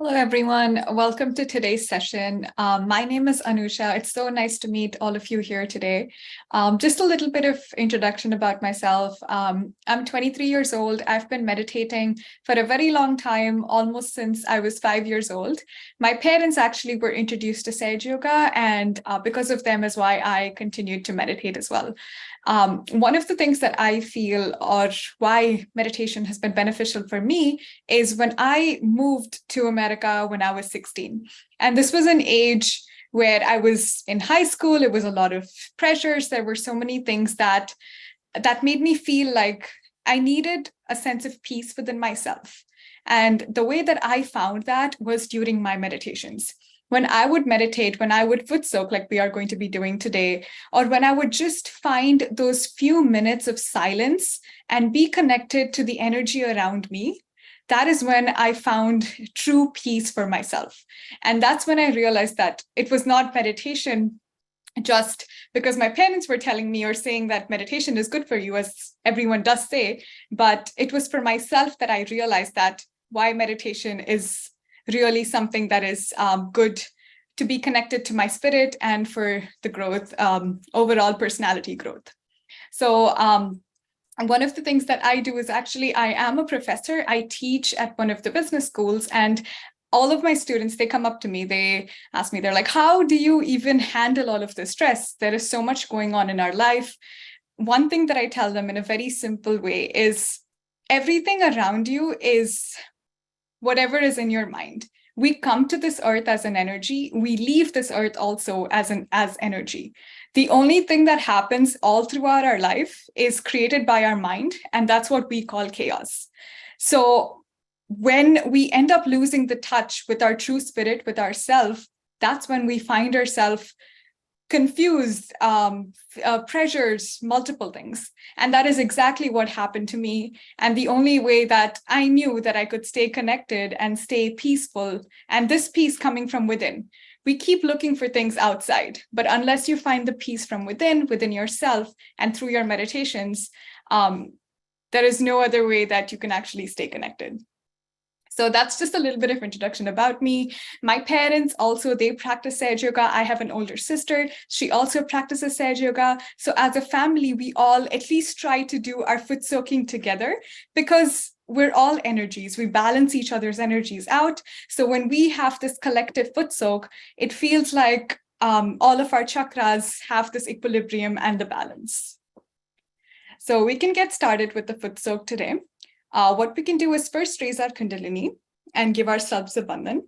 Hello, everyone. Welcome to today's session. My name is Anusha. It's so nice to meet all of you here today. Just a little bit of introduction about myself. I'm 23 years old. I've been meditating for a very long time, almost since I was 5 years old. My parents actually were introduced to Sahaja Yoga, and because of them is why I continued to meditate as well. One of the things that I feel, or why meditation has been beneficial for me, is when I moved to America when I was 16. And this was an age where I was in high school. It was a lot of pressures. There were so many things that made me feel like I needed a sense of peace within myself. And the way that I found that was during my meditations. When I would meditate, when I would footsoak, like we are going to be doing today, or when I would just find those few minutes of silence and be connected to the energy around me, that is when I found true peace for myself. And that's when I realized that it was not meditation just because my parents were telling me or saying that meditation is good for you, as everyone does say, but it was for myself that I realized that why meditation is really something that is good to be connected to my spirit and for the growth, overall personality growth. So one of the things that I do is actually I am a professor. I teach at one of the business schools, and all of my students, they come up to me, they ask me, they're like, how do you even handle all of this stress? There is so much going on in our life. One thing that I tell them in a very simple way is everything around you is whatever is in your mind. We come to this earth as an energy. We leave this earth also as energy. The only thing that happens all throughout our life is created by our mind, and that's what we call chaos. So when we end up losing the touch with our true spirit, with ourself, that's when we find ourselves confused, pressures, multiple things. And that is exactly what happened to me. And the only way that I knew that I could stay connected and stay peaceful, and this peace coming from within. We keep looking for things outside, but unless you find the peace from within yourself, and through your meditations, there is no other way that you can actually stay connected. So that's just a little bit of introduction about me. My parents also, they practice Sahaja Yoga. I have an older sister. She also practices Sahaja Yoga. So as a family, we all at least try to do our foot soaking together because we're all energies. We balance each other's energies out. So when we have this collective foot soak, it feels like all of our chakras have this equilibrium and the balance. So we can get started with the foot soak today. What we can do is first raise our Kundalini and give ourselves a bandhan.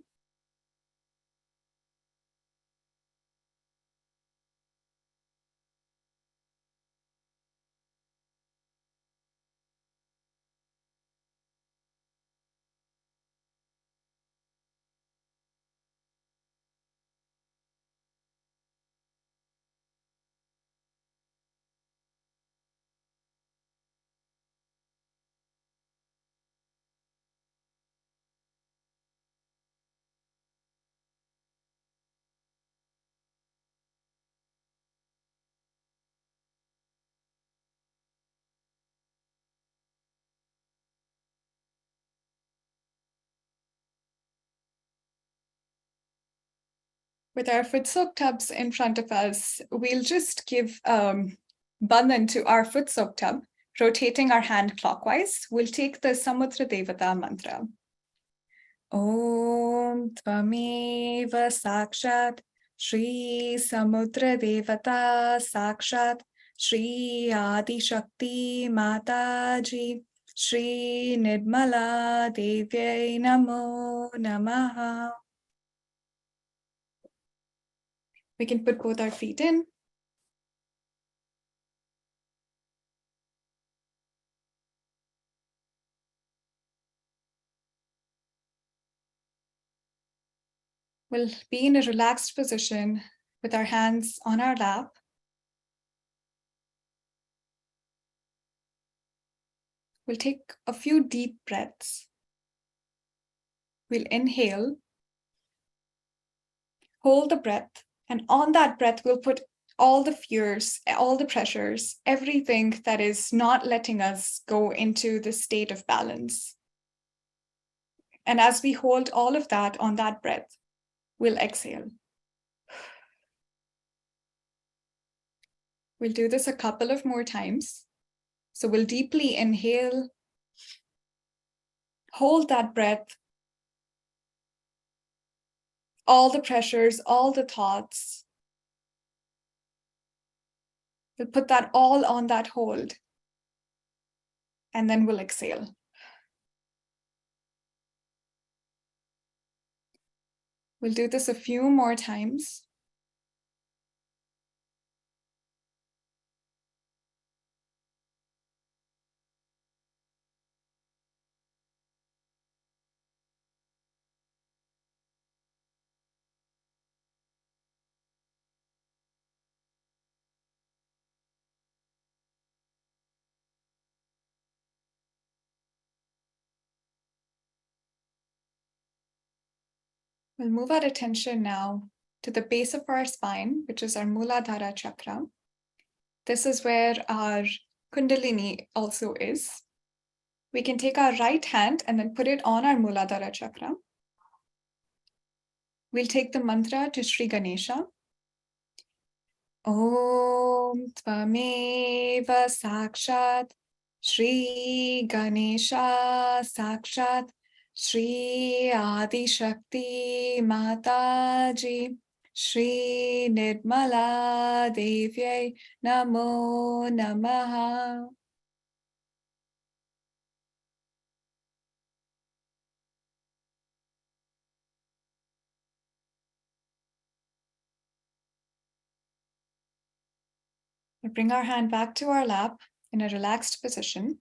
With our foot soak tubs in front of us, we'll just give bandhan to our foot soak tub, rotating our hand clockwise. We'll take the Samudra Devata mantra. Om Tvameva Sakshat Shri Samudra Devata Sakshat Shri Adi Shakti Mataji Shri Nirmala Devyai Namo Namaha. We can put both our feet in. We'll be in a relaxed position with our hands on our lap. We'll take a few deep breaths. We'll inhale, hold the breath, and on that breath, we'll put all the fears, all the pressures, everything that is not letting us go into the state of balance. And as we hold all of that on that breath, we'll exhale. We'll do this a couple of more times. So we'll deeply inhale, hold that breath, all the pressures, all the thoughts. We'll put that all on that hold, and then we'll exhale. We'll do this a few more times. We'll move our attention now to the base of our spine, which is our Muladhara chakra. This is where our Kundalini also is. We can take our right hand and then put it on our Muladhara chakra. We'll take the mantra to Sri Ganesha. Om Tvameva Sakshat Sri Ganesha Sakshat Sri Adi Shakti Mataji Sri Nirmala Devyai Namo Namaha. We bring our hand back to our lap in a relaxed position.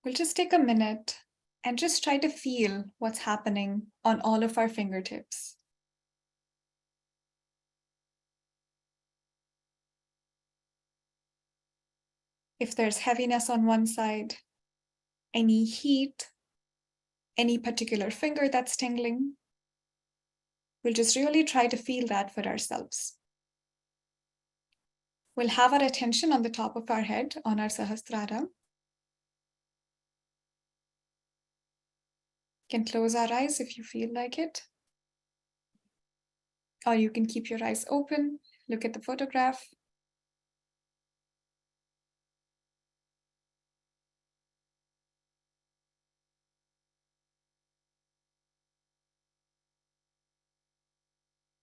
We'll just take a minute and just try to feel what's happening on all of our fingertips. If there's heaviness on one side, any heat, any particular finger that's tingling, we'll just really try to feel that for ourselves. We'll have our attention on the top of our head, on our Sahasrara. You can close our eyes if you feel like it. Or you can keep your eyes open, look at the photograph.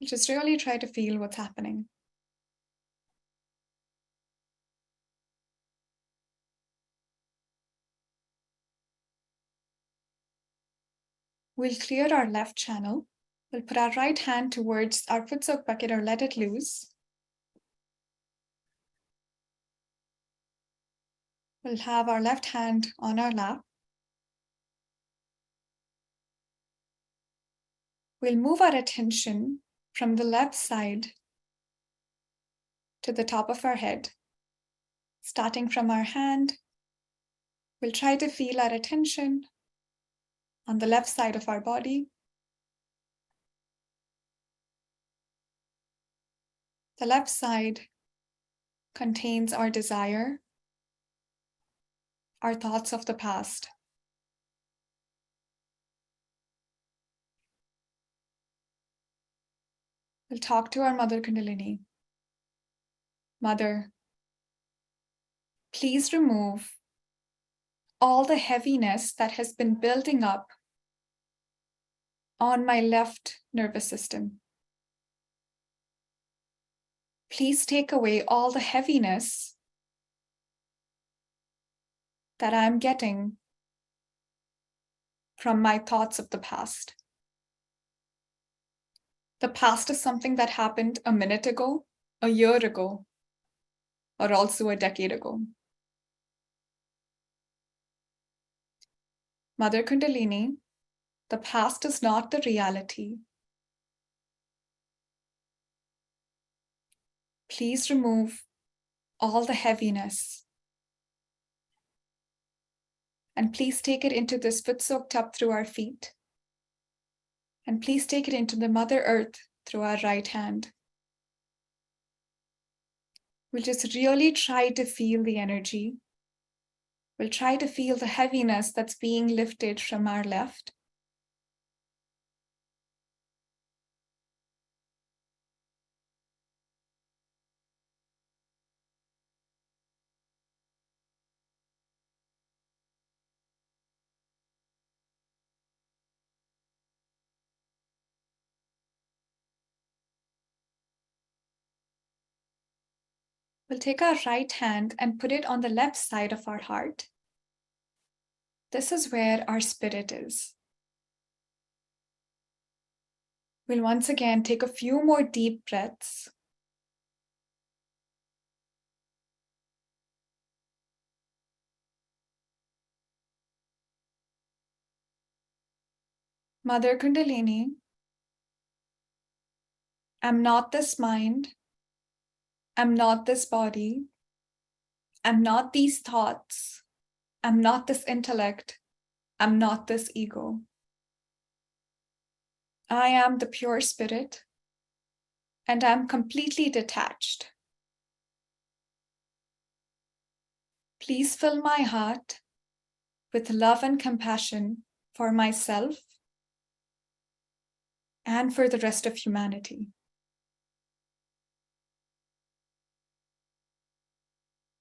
Just really try to feel what's happening. We'll clear our left channel. We'll put our right hand towards our Footsoak bucket or let it loose. We'll have our left hand on our lap. We'll move our attention from the left side to the top of our head. Starting from our hand, we'll try to feel our attention on the left side of our body. The left side contains our desire, our thoughts of the past. We'll talk to our Mother Kundalini. Mother, please remove all the heaviness that has been building up on my left nervous system. Please take away all the heaviness that I'm getting from my thoughts of the past. The past is something that happened a minute ago, a year ago, or also a decade ago. Mother Kundalini, the past is not the reality. Please remove all the heaviness. And please take it into this Footsoak tub through our feet. And please take it into the Mother Earth through our right hand. We'll just really try to feel the energy We'll try to feel the heaviness that's being lifted from our left. We'll take our right hand and put it on the left side of our heart. This is where our spirit is. We'll once again take a few more deep breaths. Mother Kundalini, I'm not this mind. I'm not this body. I'm not these thoughts. I'm not this intellect. I'm not this ego. I am the pure spirit, and I'm completely detached. Please fill my heart with love and compassion for myself and for the rest of humanity.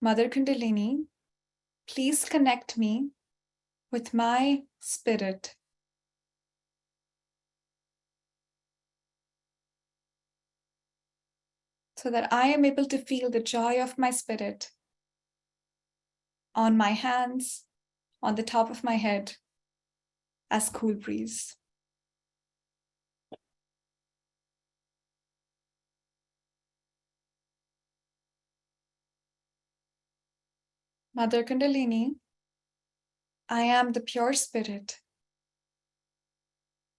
Mother Kundalini, please connect me with my spirit. So that I am able to feel the joy of my spirit on my hands, on the top of my head, as cool breeze. Mother Kundalini, I am the pure spirit.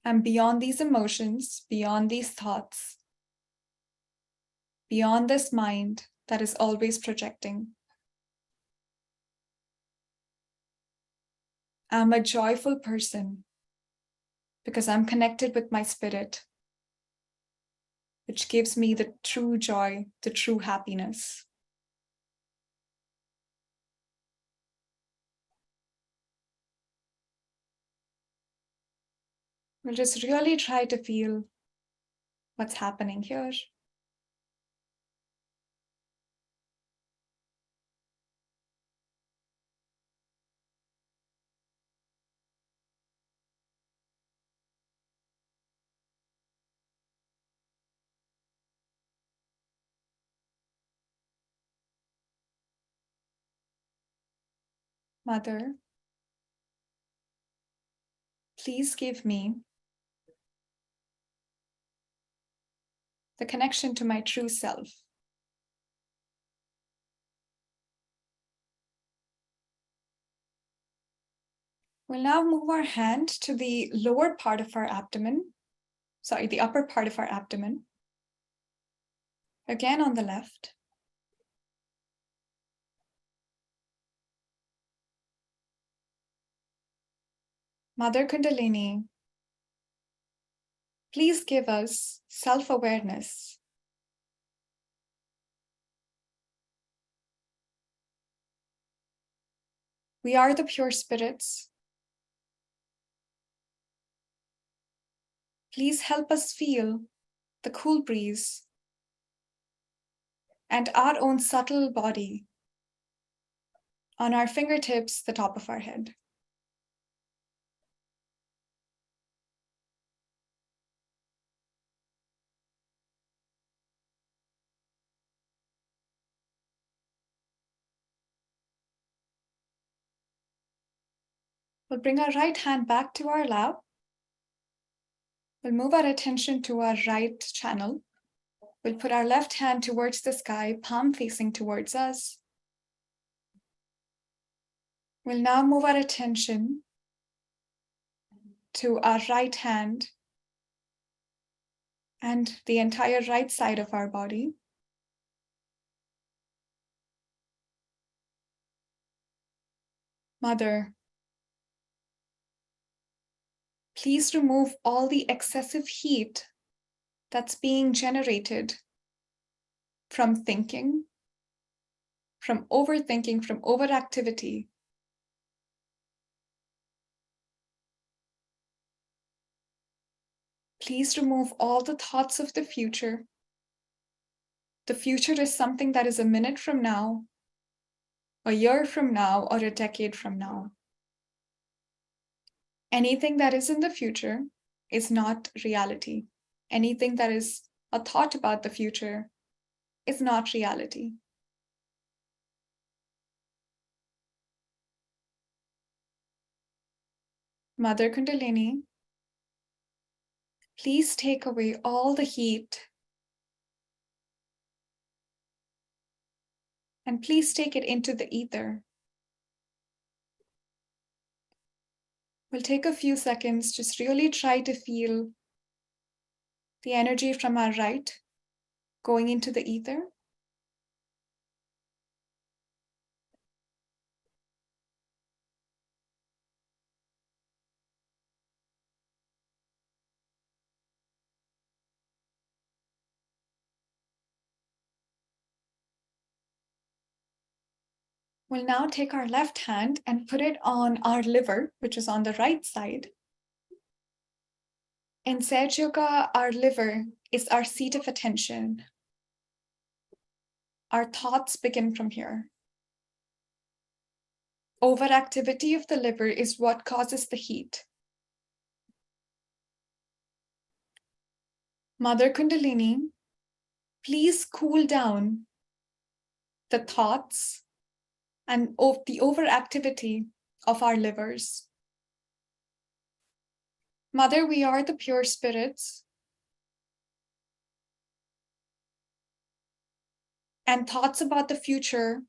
I'm beyond these emotions, beyond these thoughts, beyond this mind that is always projecting. I'm a joyful person because I'm connected with my spirit, which gives me the true joy, the true happiness. We'll just really try to feel what's happening here. Mother, please give me the connection to my true self. We'll now move our hand to the lower part of our abdomen, the upper part of our abdomen. Again on the left. Mother Kundalini, please give us self-awareness. We are the pure spirits. Please help us feel the cool breeze and our own subtle body on our fingertips, the top of our head. We'll bring our right hand back to our lap. We'll move our attention to our right channel. We'll put our left hand towards the sky, palm facing towards us. We'll now move our attention to our right hand and the entire right side of our body. Mother, please remove all the excessive heat that's being generated from thinking, from overthinking, from overactivity Please remove all the thoughts of the future. The future is something that is a minute from now, a year from now, or a decade from now. Anything that is in the future is not reality. Anything that is a thought about the future is not reality. Mother Kundalini, please take away all the heat and please take it into the ether. We'll take a few seconds, just really try to feel the energy from our right going into the ether. We'll now take our left hand and put it on our liver, which is on the right side. In Sahaja Yoga, our liver is our seat of attention. Our thoughts begin from here. Overactivity of the liver is what causes the heat. Mother Kundalini, please cool down the thoughts and the overactivity of our livers. Mother, we are the pure spirits, and thoughts about the future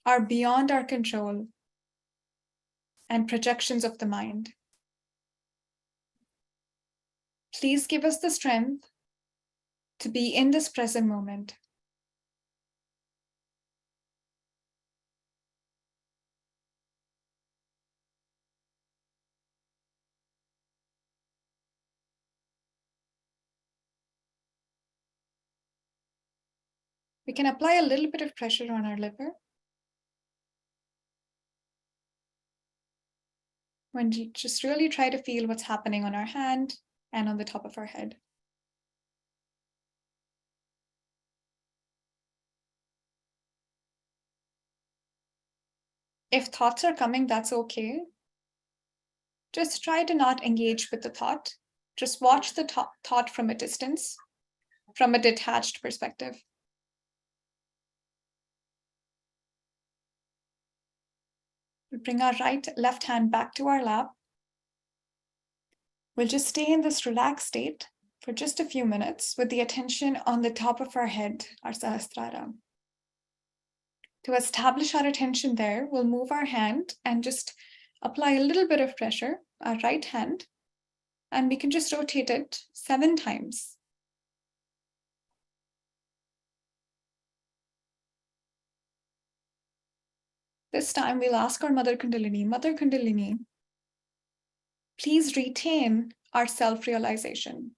are beyond our control and projections of the mind. Please give us the strength to be in this present moment. We can apply a little bit of pressure on our liver. When you just really try to feel what's happening on our hand and on the top of our head. If thoughts are coming, that's okay. Just try to not engage with the thought. Just watch the thought from a distance, from a detached perspective. We'll bring our left hand back to our lap. We'll just stay in this relaxed state for just a few minutes with the attention on the top of our head, our Sahasrara. To establish our attention there, we'll move our hand and just apply a little bit of pressure, our right hand, and we can just rotate it 7 times. This time we'll ask our Mother Kundalini, please retain our self-realization.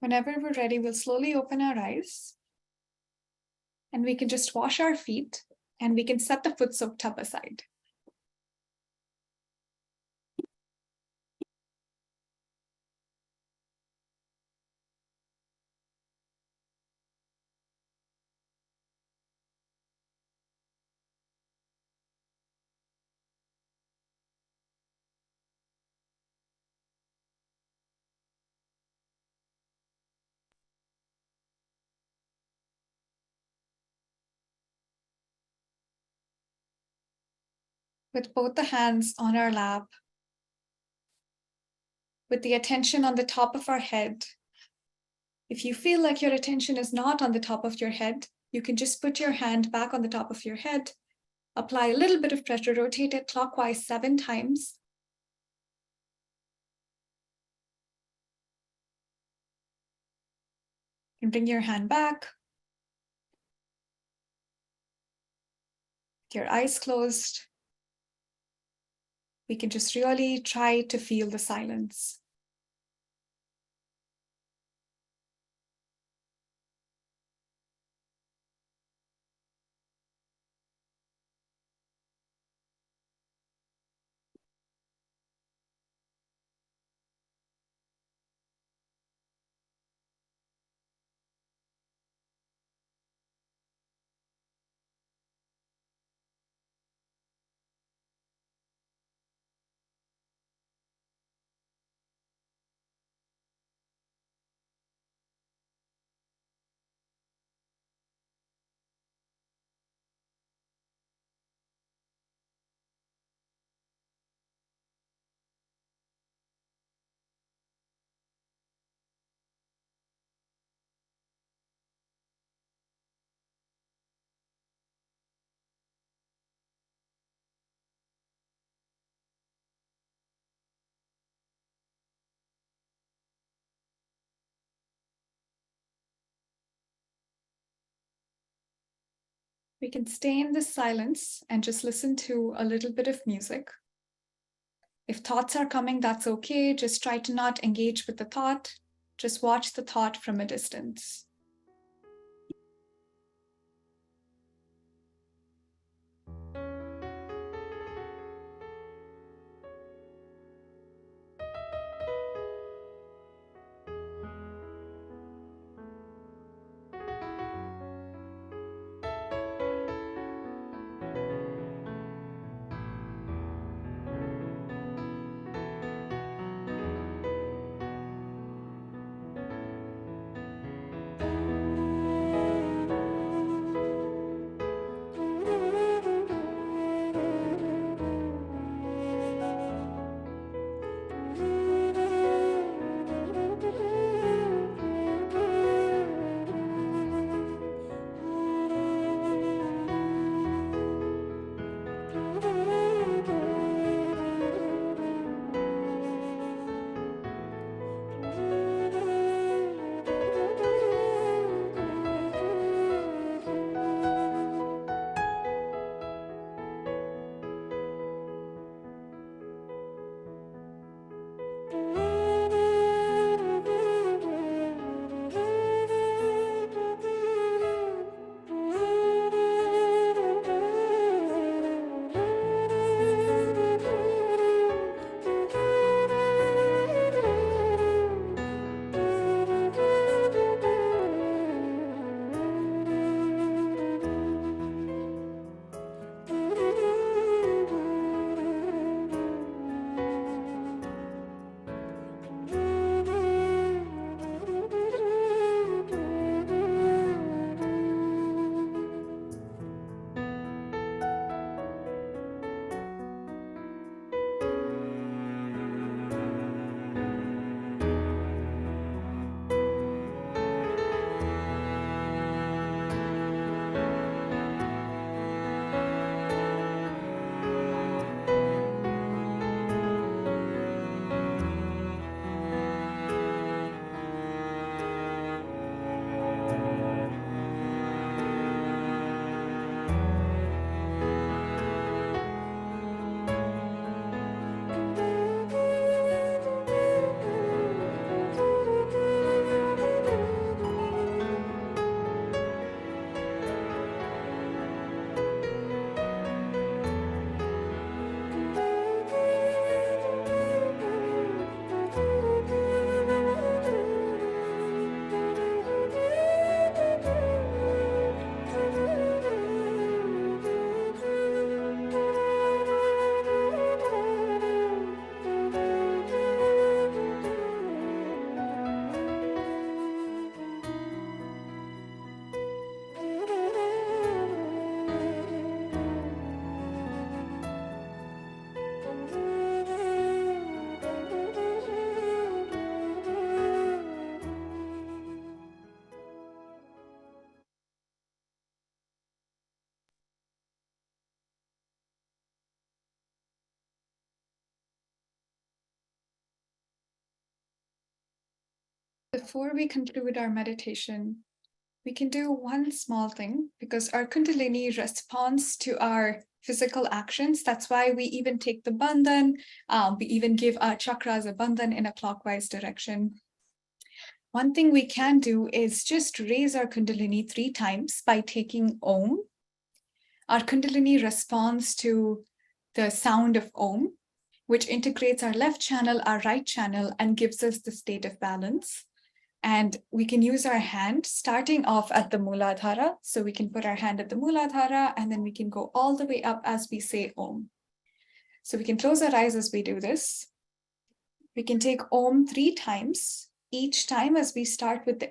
Whenever we're ready, we'll slowly open our eyes and we can just wash our feet and we can set the Footsoak tub aside. With both the hands on our lap, with the attention on the top of our head. If you feel like your attention is not on the top of your head, you can just put your hand back on the top of your head, apply a little bit of pressure, rotate it clockwise 7 times. And bring your hand back. your eyes closed, we can just really try to feel the silence. We can stay in this silence and just listen to a little bit of music. If thoughts are coming, that's okay. Just try to not engage with the thought. Just watch the thought from a distance. Before we conclude our meditation, We can do one small thing because our Kundalini responds to our physical actions. That's why we even take the bandhan. We even give our chakras a bandhan in a clockwise direction. One thing we can do is just raise our Kundalini 3 times by taking Om. Our Kundalini responds to the sound of Om, which integrates our left channel, our right channel, and gives us the state of balance. And we can use our hand starting off at the Muladhara. So we can put our hand at the Muladhara, and then we can go all the way up as we say Om. So we can close our eyes as we do this. We can take Om 3 times. Each time as we start with the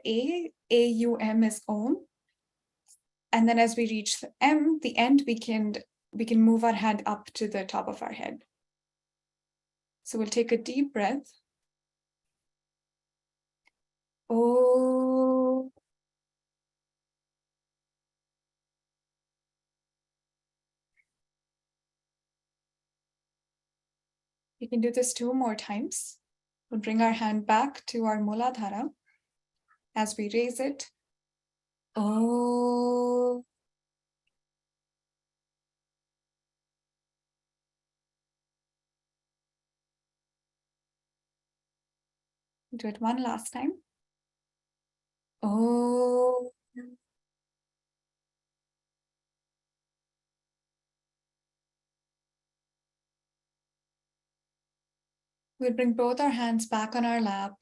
A-U-M is Om. And then as we reach the M, the end, we can move our hand up to the top of our head. So we'll take a deep breath. Oh. We can do this 2 more times. We'll bring our hand back to our Muladhara. As we raise it, oh. Do it one last time. Oh. We'll bring both our hands back on our lap.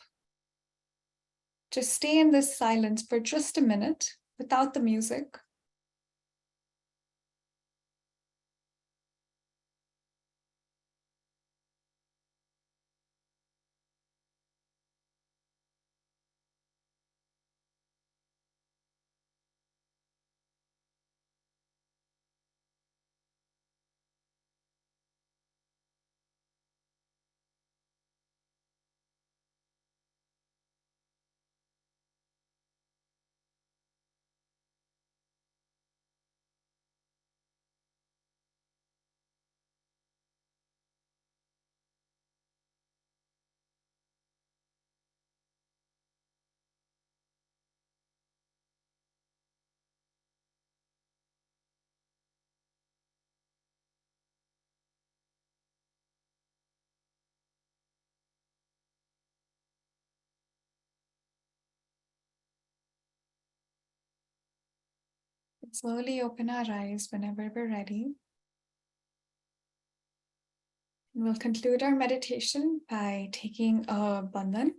Just stay in this silence for just a minute without the music. Slowly open our eyes whenever we're ready. And we'll conclude our meditation by taking a bandhan.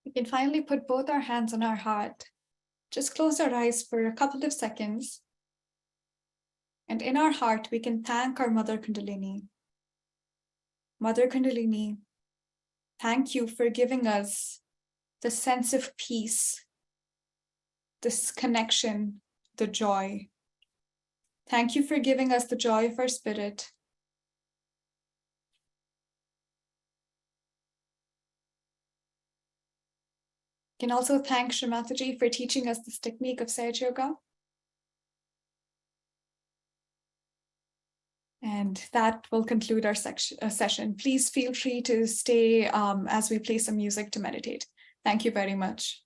We can finally put both our hands on our heart. Just close our eyes for a couple of seconds. And in our heart, we can thank our Mother Kundalini. Mother Kundalini, thank you for giving us the sense of peace, this connection, the joy. Thank you for giving us the joy of our spirit. We can also thank Shri Mataji for teaching us this technique of Sahaja Yoga. And that will conclude our session. Please feel free to stay as we play some music to meditate. Thank you very much.